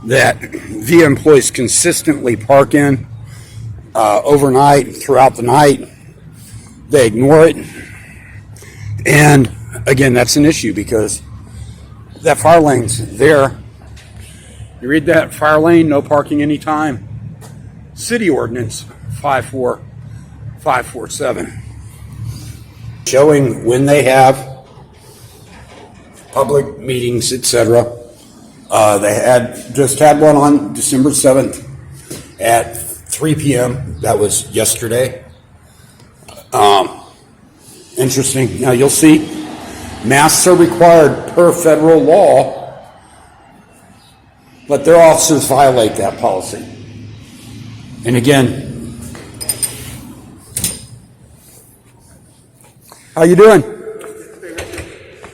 that VIA employees consistently park in overnight, throughout the night. They ignore it. And again, that's an issue because that fire lane's there. You read that, fire lane, no parking anytime. City ordinance 54547. Showing when they have public meetings, etc. They just had one on December 7th at 3 p.m. That was yesterday. Interesting. Now you'll see masks are required per federal law, but their officers violate that policy. And again, how you doing?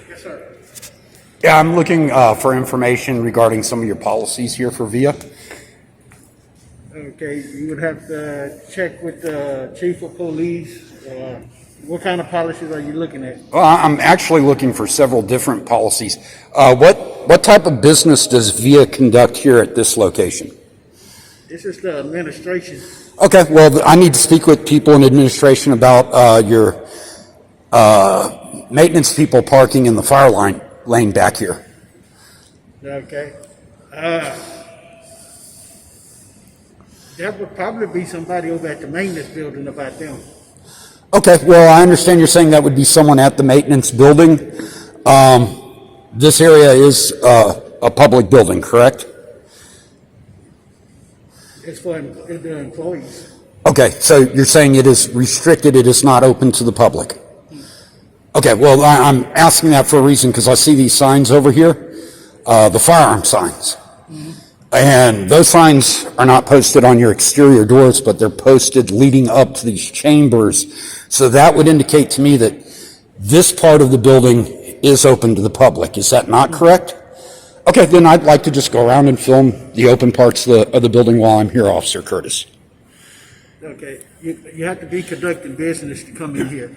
Yes, sir. Yeah, I'm looking for information regarding some of your policies here for VIA. Okay, you would have to check with the chief of police. What kind of policies are you looking at? Well, I'm actually looking for several different policies. What type of business does VIA conduct here at this location? This is the administration. Okay, well, I need to speak with people in administration about your maintenance people parking in the fire lane back here. Okay. That would probably be somebody over at the maintenance building about them. Okay, well, I understand you're saying that would be someone at the maintenance building. This area is a public building, correct? It's for the employees. Okay, so you're saying it is restricted, it is not open to the public? Okay, well, I'm asking that for a reason because I see these signs over here, the firearm signs. And those signs are not posted on your exterior doors, but they're posted leading up to these chambers. So that would indicate to me that this part of the building is open to the public. Is that not correct? Okay, then I'd like to just go around and film the open parts of the building while I'm here, Officer Curtis. Okay, you have to be conducting business to come in here.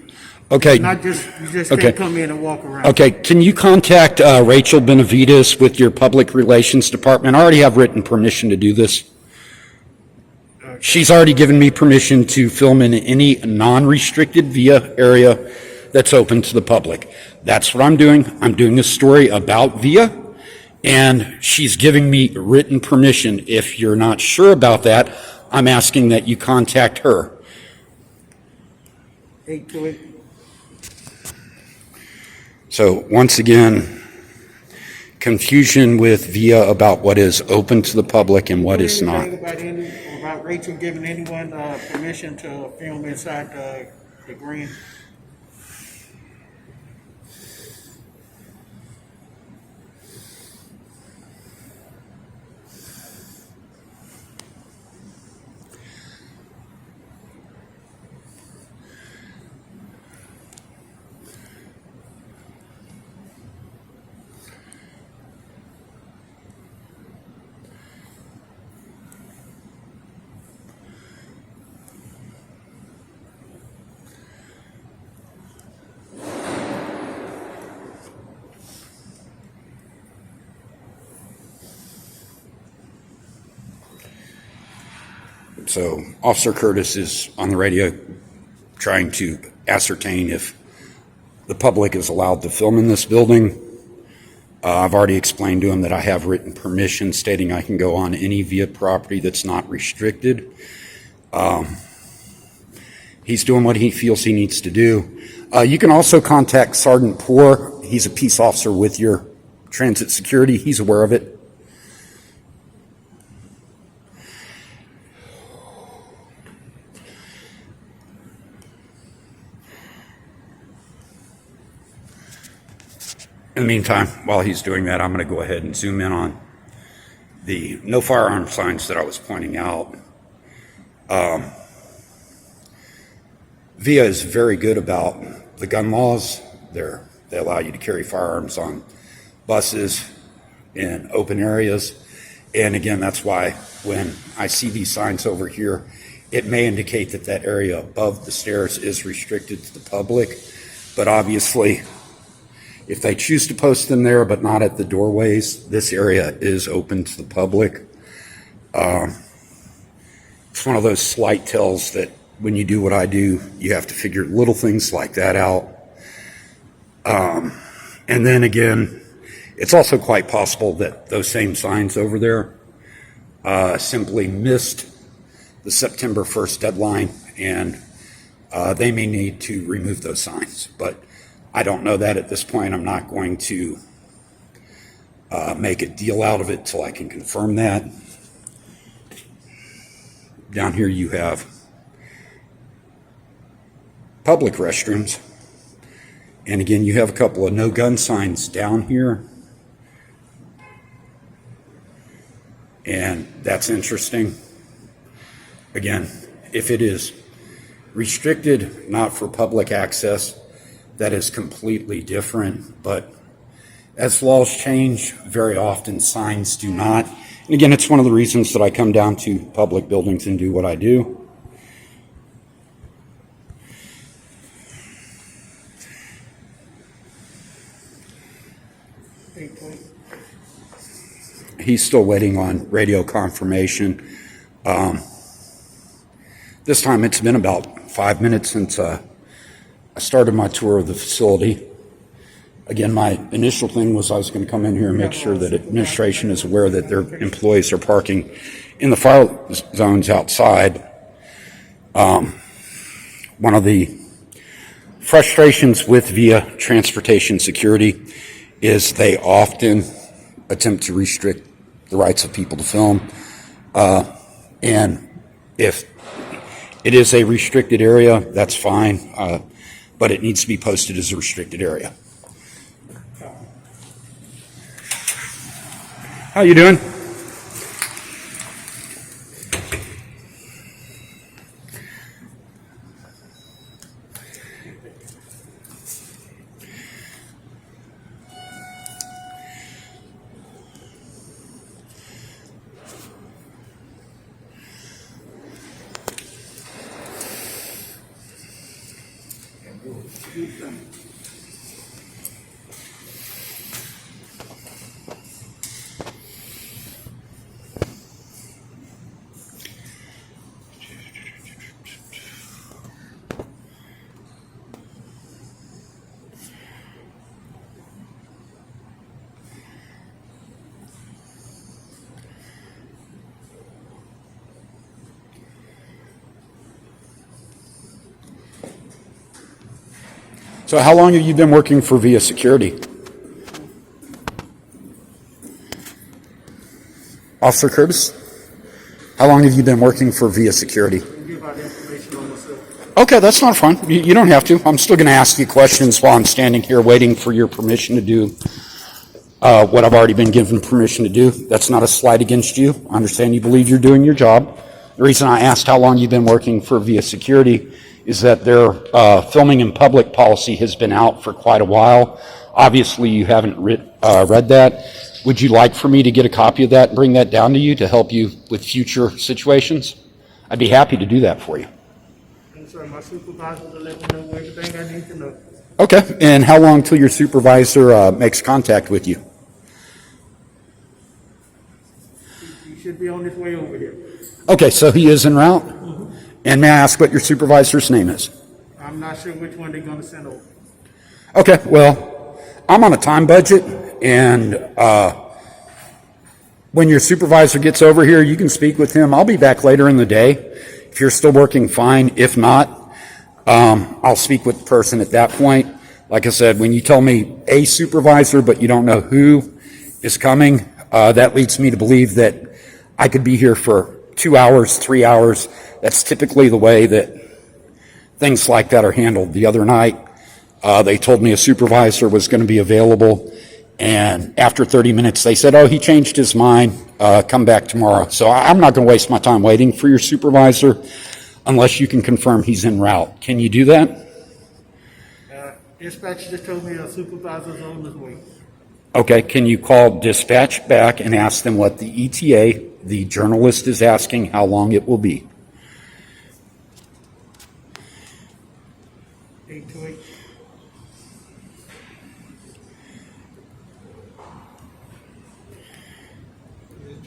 Okay. Not just, you just Okay. can't come in and walk around. Okay, can you contact Rachel Benavides with your Public Relations Department? I already have written permission to do this. She's already given me permission to film in any non-restricted VIA area that's open to the public. That's what I'm doing. I'm doing this story about VIA, and she's giving me written permission. If you're not sure about that, I'm asking that you contact her. 828. So once again, confusion with VIA about what is open to the public and what is not. About Rachel giving anyone permission to film inside the green? So Officer Curtis is on the radio trying to ascertain if the public is allowed to film in this building. I've already explained to him that I have written permission stating I can go on any VIA property that's not restricted. He's doing what he feels he needs to do. You can also contact Sgt Poore. He's a peace officer with your transit security. He's aware of it. In the meantime, while he's doing that, I'm going to go ahead and zoom in on the no firearm signs that I was pointing out. VIA is very good about the gun laws. They allow you to carry firearms on buses in open areas. And again, that's why when I see these signs over here, it may indicate that that area above the stairs is restricted to the public. But obviously, If they choose to post them there but not at the doorways, this area is open to the public. It's one of those slight tells that when you do what I do, you have to figure little things like that out. And then again, it's also quite possible that those same signs over there simply missed the September 1st deadline, and they may need to remove those signs. But I don't know that at this point. I'm not going to make a deal out of it till I can confirm that. Down here you have public restrooms. And again, you have a couple of no gun signs down here. And that's interesting. Again, if it is restricted, not for public access, that is completely different. But as laws change, very often signs do not. And again, it's one of the reasons that I come down to public buildings and do what I do. He's still waiting on radio confirmation. This time it's been about 5 minutes since I started my tour of the facility. Again, my initial thing was I was going to come in here and make sure that administration is aware that their employees are parking in the fire zones outside. One of the frustrations with VIA transportation security is they often attempt to restrict the rights of people to film. And if it is a restricted area, that's fine, but it needs to be posted as a restricted area. How you doing? So how long have you been working for VIA Security? Officer Curtis, how long have you been working for VIA Security? Okay, that's not fun. You don't have to. I'm still going to ask you questions while I'm standing here waiting for your permission to do what I've already been given permission to do. That's not a slight against you. I understand you believe you're doing your job. The reason I asked how long you've been working for VIA Security is that their filming in public policy has been out for quite a while. Obviously, you haven't read that. Would you like for me to get a copy of that and bring that down to you to help you with future situations? I'd be happy to do that for you. And so my supervisor will let me know everything I need to know. Okay, and how long till your supervisor makes contact with you? He should be on his way over here. Okay, so he is en route? Mm-hmm. And may I ask what your supervisor's name is? I'm not sure which one they're going to send over. Okay, well, I'm on a time budget, and when your supervisor gets over here, you can speak with him. I'll be back later in the day. If you're still working, fine. If not, I'll speak with the person at that point. Like I said, when you tell me a supervisor, but you don't know who is coming, that leads me to believe that I could be here for 2 hours, 3 hours. That's typically the way that things like that are handled. The other night, they told me a supervisor was going to be available, and after 30 minutes, they said, oh, he changed his mind, come back tomorrow. So I'm not going to waste my time waiting for your supervisor unless you can confirm he's en route. Can you do that? Dispatch just told me a supervisor's on his way. Okay, can you call dispatch back and ask them what the ETA, the journalist is asking, how long it will be? 828.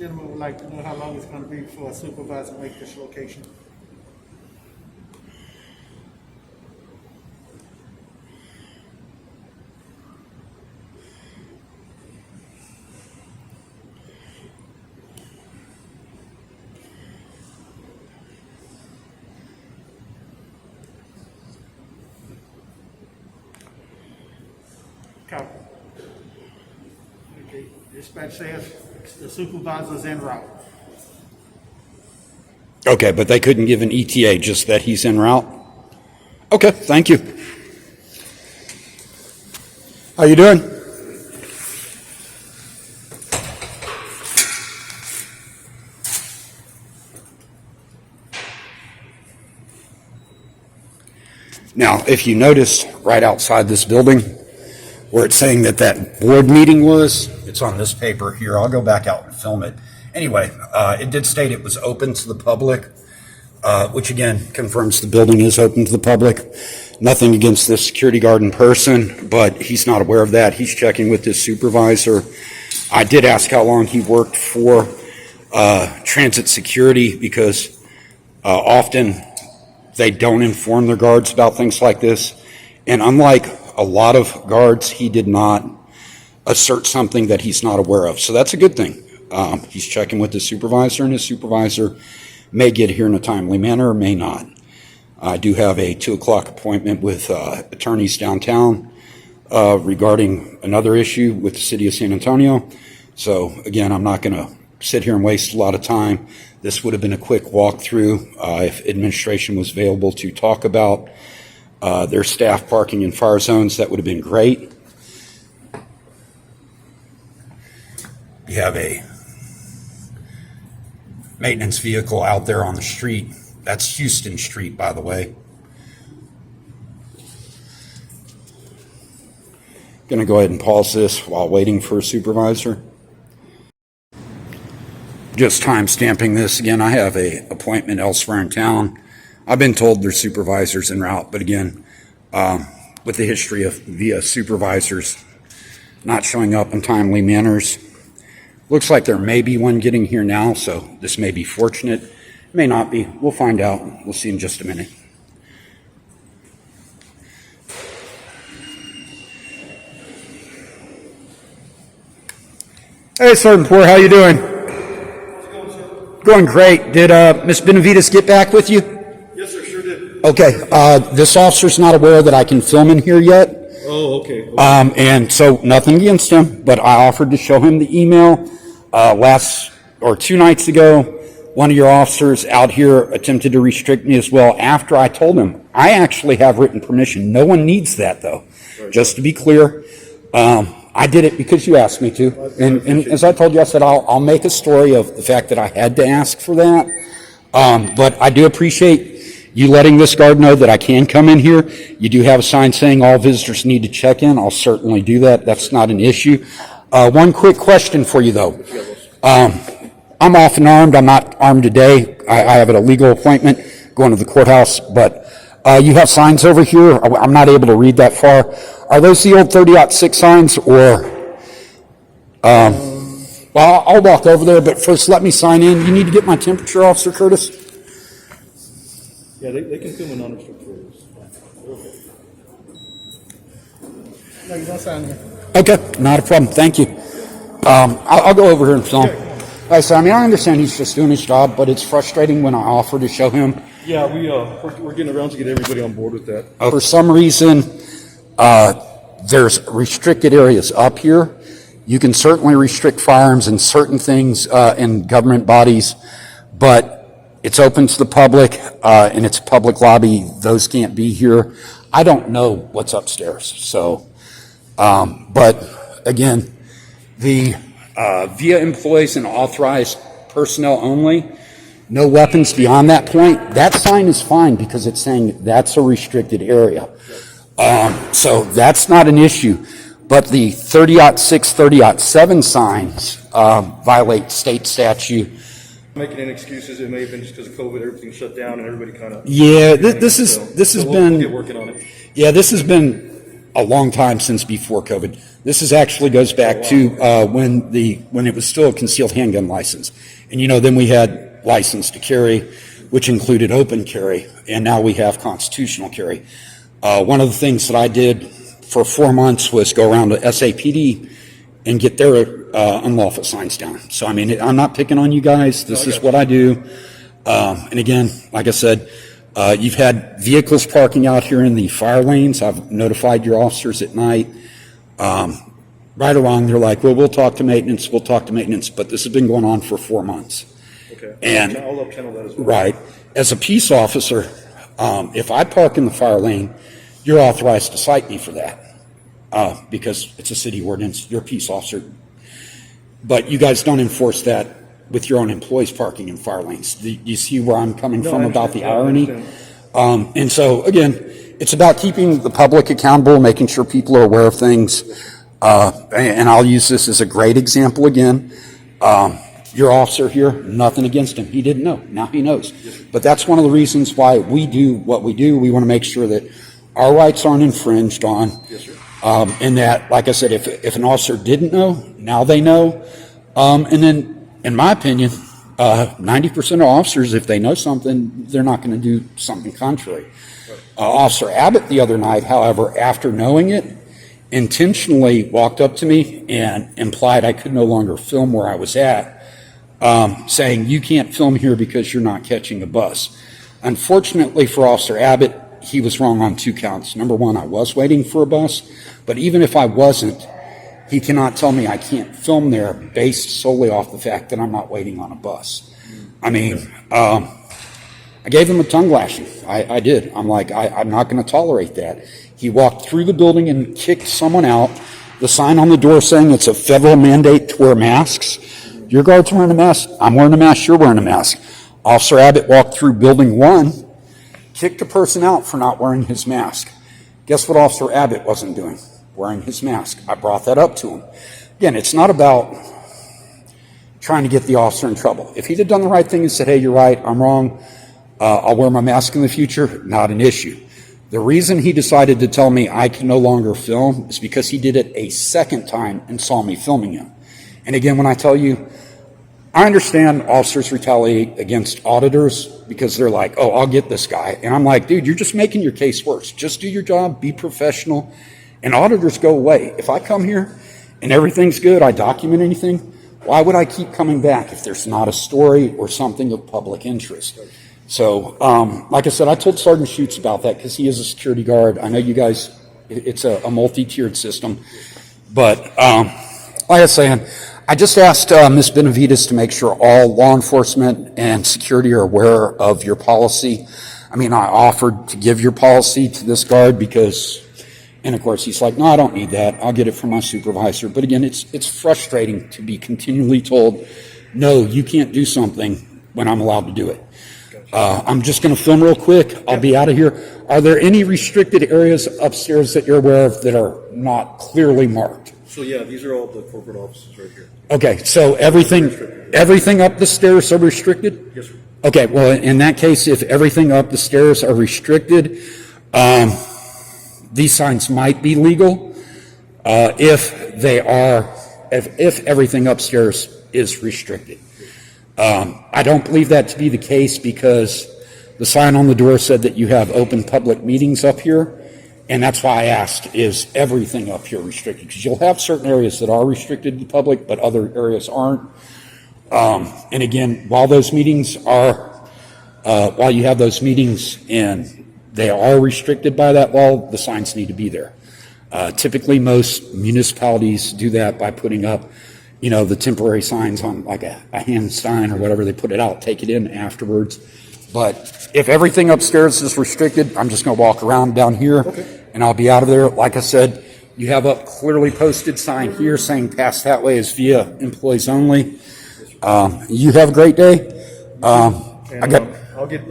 Gentleman would like to know how long it's going to be before a supervisor make this location. Copy. Okay, dispatch says the supervisor's en route. Okay, but they couldn't give an ETA, just that he's en route? Okay, thank you. How you doing? Now, if you notice right outside this building where it's saying that that board meeting was, it's on this paper here. I'll go back out and film it. Anyway, it did state it was open to the public, which again confirms the building is open to the public. Nothing against this security guard in person, but he's not aware of that. He's checking with his supervisor. I did ask how long he worked for transit security, because often they don't inform their guards about things like this. And unlike a lot of guards, he did not assert something that he's not aware of. So that's a good thing. He's checking with his supervisor, and his supervisor may get here in a timely manner or may not. I do have a 2 o'clock appointment with attorneys downtown regarding another issue with the city of San Antonio. So again, I'm not going to sit here and waste a lot of time. This would have been a quick walkthrough if administration was available to talk about their staff parking in fire zones. That would have been great. You have a maintenance vehicle out there on the street. That's Houston Street, by the way. Going to go ahead and pause this while waiting for a supervisor. Just time stamping this again. I have a appointment elsewhere in town. I've been told there's supervisors en route, but again, with the history of via supervisors not showing up in timely manners, looks like there may be one getting here now, so this may be fortunate. May not be. We'll find out. We'll see in just a minute. Hey, Sgt Poore, how you doing? Going great. Did Miss Benavides get back with you? Yes, sir, sure did. Okay. This officer's not aware that I can film in here yet. Oh, okay. And so nothing against him, but I offered to show him the email last or 2 nights ago. One of your officers out here attempted to restrict me as well after I told him I actually have written permission. No one needs that, though. Right. Just to be clear, I did it because you asked me to. And as I told you, I said I'll make a story of the fact that I had to ask for that. But I do appreciate you letting this guard know that I can come in here. You do have a sign saying all visitors need to check in. I'll certainly do that. That's not an issue. One quick question for you, though. I'm off and armed. I'm not armed today. I have a legal appointment going to the courthouse, but you have signs over here. I'm not able to read that far. Are those the old 30-06 signs, or? Well, I'll walk over there, but first let me sign in. You need to get my temperature, Officer Curtis? Yeah, they can film a non-restricted photos. No, you don't sign here. Okay, not a problem. Thank you. I'll go over here and film. Like I said, I understand he's just doing his job, but it's frustrating when I offer to show him. Yeah, we're getting around to get everybody on board with that. For some reason, there's restricted areas up here. You can certainly restrict firearms in certain things in government bodies, but it's open to the public, and it's a public lobby. Those can't be here. I don't know what's upstairs. So, but again, the via employees and authorized personnel only, no weapons beyond that point. That sign is fine because it's saying that's a restricted area. So that's not an issue. But the 30-06, 30-07 signs violate state statute. Making any excuses, it may have been just because of COVID, everything shut down and everybody kind of. Yeah, this has been. We'll get working on it. Yeah, this has been a long time since before COVID. This is actually goes back to when it was still a concealed handgun license. And, then we had license to carry, which included open carry, and now we have constitutional carry. One of the things that I did for 4 months was go around to SAPD and get their unlawful signs down. So, I'm not picking on you guys. This is what I do. And again, like I said, you've had vehicles parking out here in the fire lanes. I've notified your officers at night. Right or wrong, they're like, well, we'll talk to maintenance, but this has been going on for 4 months. Okay. And I'll channel that as well. right, as a peace officer, if I park in the fire lane, you're authorized to cite me for that because it's a city ordinance. You're a peace officer, but you guys don't enforce that with your own employees parking in fire lanes. Do you see where I'm coming from about the irony? And so again, it's about keeping the public accountable, making sure people are aware of things. And I'll use this as a great example again. Your officer here, nothing against him. He didn't know. Now he knows. But that's one of the reasons why we do what we do. We want to make sure that our rights aren't infringed on. Yes, sir. And that, like I said, if an officer didn't know, now they know. And then, in my opinion, 90% of officers, if they know something, they're not going to do something contrary. Officer Abbott the other night, however, after knowing it, intentionally walked up to me and implied I could no longer film where I was at, saying, you can't film here because you're not catching a bus. Unfortunately for Officer Abbott, he was wrong on 2 counts. Number one, I was waiting for a bus, but even if I wasn't, he cannot tell me I can't film there based solely off the fact that I'm not waiting on a bus. I gave him a tongue lashing. I did. I'm like, I'm not going to tolerate that. He walked through the building and kicked someone out. The sign on the door saying it's a federal mandate to wear masks. Your guard's wearing a mask. I'm wearing a mask. You're wearing a mask. Officer Abbott walked through building 1, kicked a person out for not wearing his mask. Guess what Officer Abbott wasn't doing? Wearing his mask. I brought that up to him. Again, it's not about trying to get the officer in trouble. If he'd have done the right thing and said, hey, you're right, I'm wrong, I'll wear my mask in the future, not an issue. The reason he decided to tell me I can no longer film is because he did it a second time and saw me filming him. And again, when I tell you, I understand officers retaliate against auditors because they're like, oh, I'll get this guy. And I'm like, dude, you're just making your case worse. Just do your job, be professional, and auditors go away. If I come here and everything's good, I document anything, why would I keep coming back if there's not a story or something of public interest? So, like I said, I told Sergeant Schutz about that because he is a security guard. I know you guys, it's a multi-tiered system. But, like I was saying, I just asked Ms. Benavides to make sure all law enforcement and security are aware of your policy. I offered to give your policy to this guard because, and of course he's like, no, I don't need that. I'll get it from my supervisor. But again, it's frustrating to be continually told, no, you can't do something when I'm allowed to do it. I'm just going to film real quick. I'll be out of here. Are there any restricted areas upstairs that you're aware of that are not clearly marked? So yeah, these are all the corporate offices right here. Okay, so everything up the stairs are restricted? Yes, sir. Okay, well, in that case, if everything up the stairs are restricted, these signs might be legal if everything upstairs is restricted. I don't believe that to be the case because the sign on the door said that you have open public meetings up here, and that's why I asked, is everything up here restricted? Because you'll have certain areas that are restricted to the public, but other areas aren't. And again, while you have those meetings and they are restricted by that law, the signs need to be there. Typically, most municipalities do that by putting up the temporary signs on like a hand sign or whatever, they put it out, take it in afterwards. But if everything upstairs is restricted, I'm just going to walk around down here and I'll be out of there. Like I said, you have a clearly posted sign here saying pass that way is via employees only. You have a great day. I'll get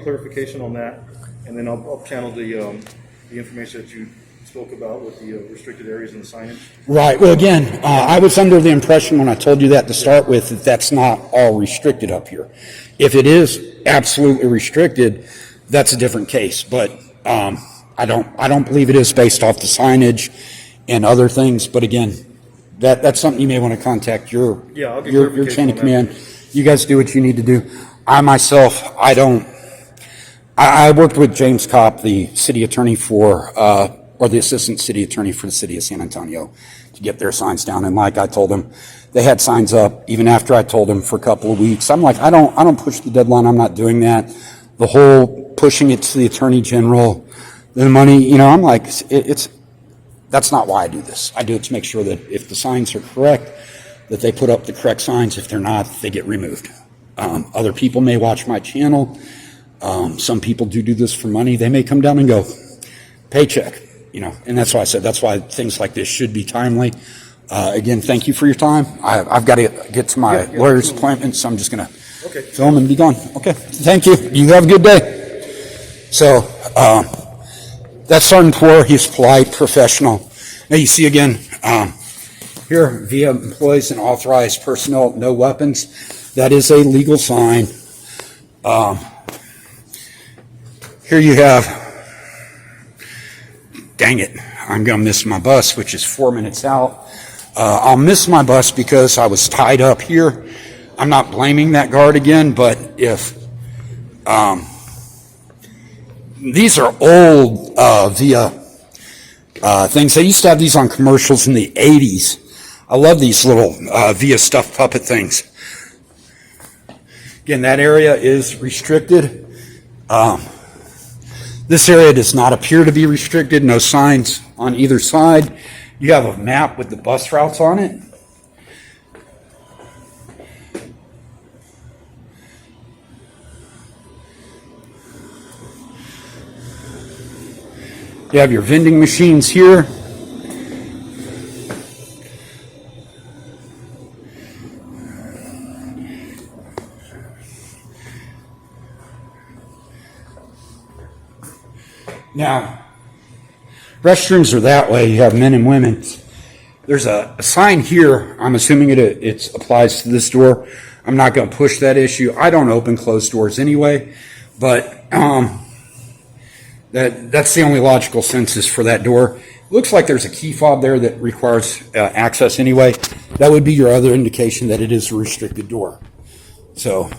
clarification on that, and then I'll channel the information that you spoke about with the restricted areas and the signage. Right. Well, again, I was under the impression when I told you that to start with that that's not all restricted up here. If it is absolutely restricted, that's a different case. But I don't believe it is based off the signage and other things, but again, that's something you may want to contact your Yeah, I'll get your clarification chain of on that. command. You guys do what you need to do. I myself, I worked with James Kopp, the city attorney or the assistant city attorney for the city of San Antonio, to get their signs down. And like I told them, they had signs up even after I told them for a couple of weeks. I'm like, I don't push the deadline. I'm not doing that. The whole pushing it to the attorney general, the money, I'm like, that's not why I do this. I do it to make sure that if the signs are correct, that they put up the correct signs. If they're not, they get removed. Other people may watch my channel. Some people do this for money. They may come down and go, paycheck, and that's why I said, that's why things like this should be timely. Again, thank you for your time. I've got to get to my lawyer's appointment, so I'm just going to film and be gone. Okay, thank you. You have a good day. So, that's Sgt Poore. He's polite, professional. Now you see again, here, via employees and authorized personnel, no weapons. That is a legal sign. Here you have, dang it, I'm going to miss my bus, which is 4 minutes out. I'll miss my bus because I was tied up here. I'm not blaming that guard again, but if these are old via things. They used to have these on commercials in the 80s. I love these little via stuffed puppet things. Again, that area is restricted. This area does not appear to be restricted. No signs on either side. You have a map with the bus routes on it. You have your vending machines here. Now, restrooms are that way. You have men and women. There's a sign here. I'm assuming it applies to this door. I'm not going to push that issue. I don't open closed doors anyway, but that's the only logical sense is for that door. Looks like there's a key fob there that requires access anyway. That would be your other indication that it is a restricted door. So,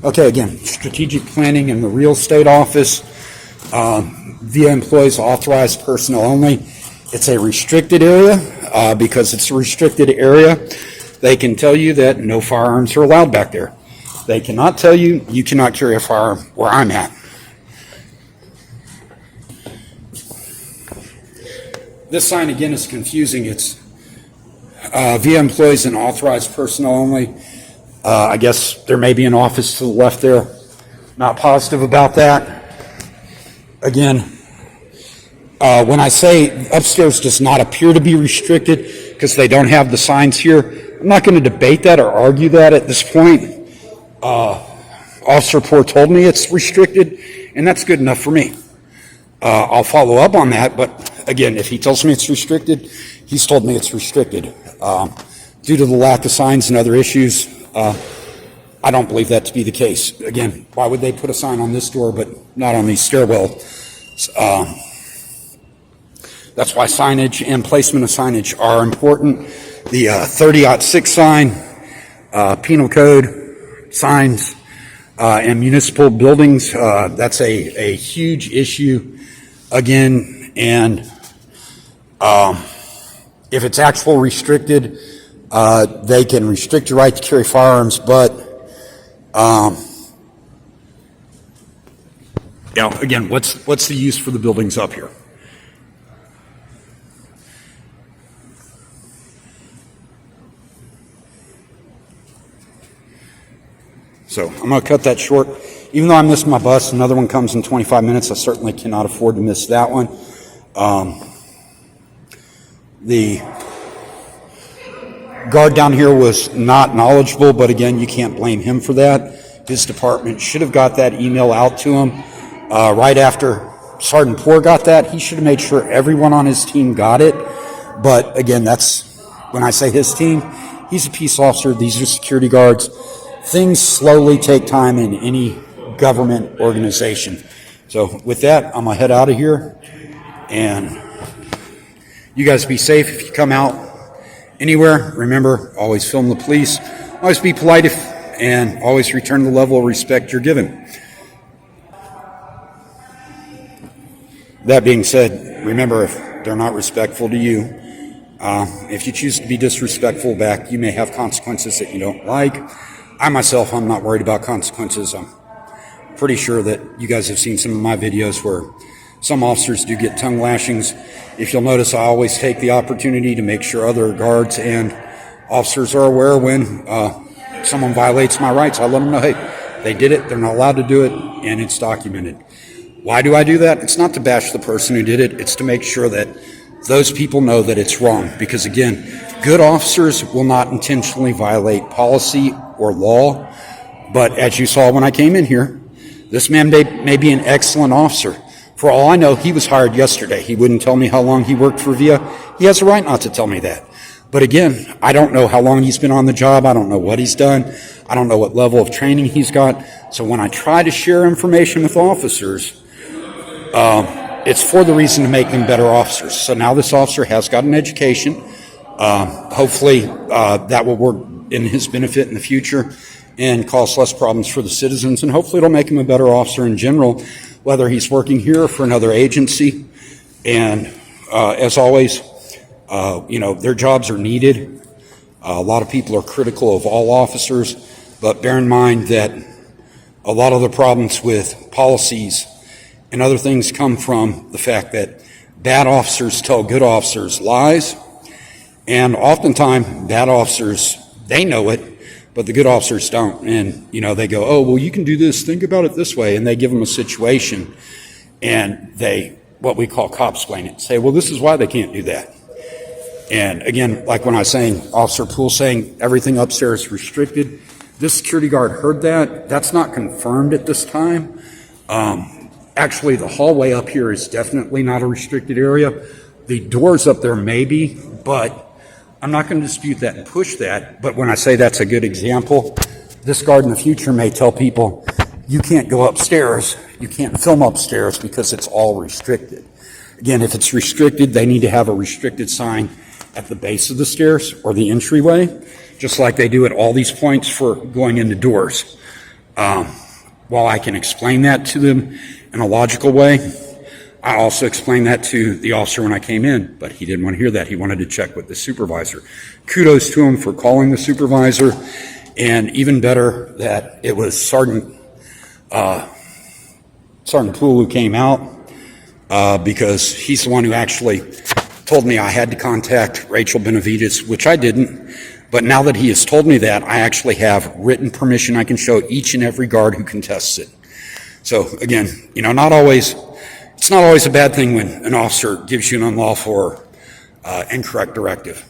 okay, again, strategic planning in the real estate office, via employees, authorized personnel only. It's a restricted area. Because it's a restricted area, they can tell you that no firearms are allowed back there. They cannot tell you you cannot carry a firearm where I'm at. This sign again is confusing. It's via employees and authorized personnel only. I guess there may be an office to the left there. Not positive about that. Again, when I say upstairs does not appear to be restricted because they don't have the signs here, I'm not going to debate that or argue that at this point. Officer Poore told me it's restricted, and that's good enough for me. I'll follow up on that, but again, if he tells me it's restricted, he's told me it's restricted. Due to the lack of signs and other issues, I don't believe that to be the case. Again, why would they put a sign on this door but not on the stairwell? That's why signage and placement of signage are important. The 30-06 sign, penal code signs, and municipal buildings, that's a huge issue again. And if it's actual restricted, they can restrict your right to carry firearms, but again, what's the use for the buildings up here? So I'm going to cut that short. Even though I missed my bus, another one comes in 25 minutes. I certainly cannot afford to miss that one. The guard down here was not knowledgeable, but again, you can't blame him for that. His department should have got that email out to him right after Sgt Poore got that. He should have made sure everyone on his team got it. But again, that's when I say his team, he's a peace officer. These are security guards. Things slowly take time in any government organization. So with that, I'm going to head out of here. And you guys be safe if you come out anywhere. Remember, always film the police. Always be polite and always return the level of respect you're given. That being said, remember, if they're not respectful to you, if you choose to be disrespectful back, you may have consequences that you don't like. I myself, I'm not worried about consequences. I'm pretty sure that you guys have seen some of my videos where some officers do get tongue lashings. If you'll notice, I always take the opportunity to make sure other guards and officers are aware when someone violates my rights. I let them know, hey, they did it, they're not allowed to do it, and it's documented. Why do I do that? It's not to bash the person who did it. It's to make sure that those people know that it's wrong. Because again, good officers will not intentionally violate policy or law. But as you saw when I came in here, this man may be an excellent officer. For all I know, he was hired yesterday. He wouldn't tell me how long he worked for VIA. He has a right not to tell me that. But again, I don't know how long he's been on the job. I don't know what he's done. I don't know what level of training he's got. So when I try to share information with officers, it's for the reason to make them better officers. So now this officer has got an education. Hopefully that will work in his benefit in the future and cause less problems for the citizens. And hopefully it'll make him a better officer in general, whether he's working here or for another agency. And as always, their jobs are needed. A lot of people are critical of all officers, but bear in mind that a lot of the problems with policies and other things come from the fact that bad officers tell good officers lies, and oftentimes bad officers, they know it, but the good officers don't. And, they go, oh, well, you can do this, think about it this way, and they give them a situation, and they, what we call copsplained it, say, well, this is why they can't do that. And again, like when I was saying, Officer Poole saying everything upstairs is restricted, this security guard heard that. That's not confirmed at this time. Actually, the hallway up here is definitely not a restricted area. The doors up there may be, but I'm not going to dispute that and push that. But when I say that's a good example, this guard in the future may tell people, you can't go upstairs, you can't film upstairs because it's all restricted. Again, if it's restricted, they need to have a restricted sign at the base of the stairs or the entryway, just like they do at all these points for going into doors. While I can explain that to them in a logical way, I also explained that to the officer when I came in, but he didn't want to hear that. He wanted to check with the supervisor. Kudos to him for calling the supervisor, and even better that it was Sergeant Poole who came out, because he's the one who actually told me I had to contact Rachel Benavides, which I didn't. But now that he has told me that, I actually have written permission I can show each and every guard who contests it. So again, it's not always a bad thing when an officer gives you an unlawful or incorrect directive.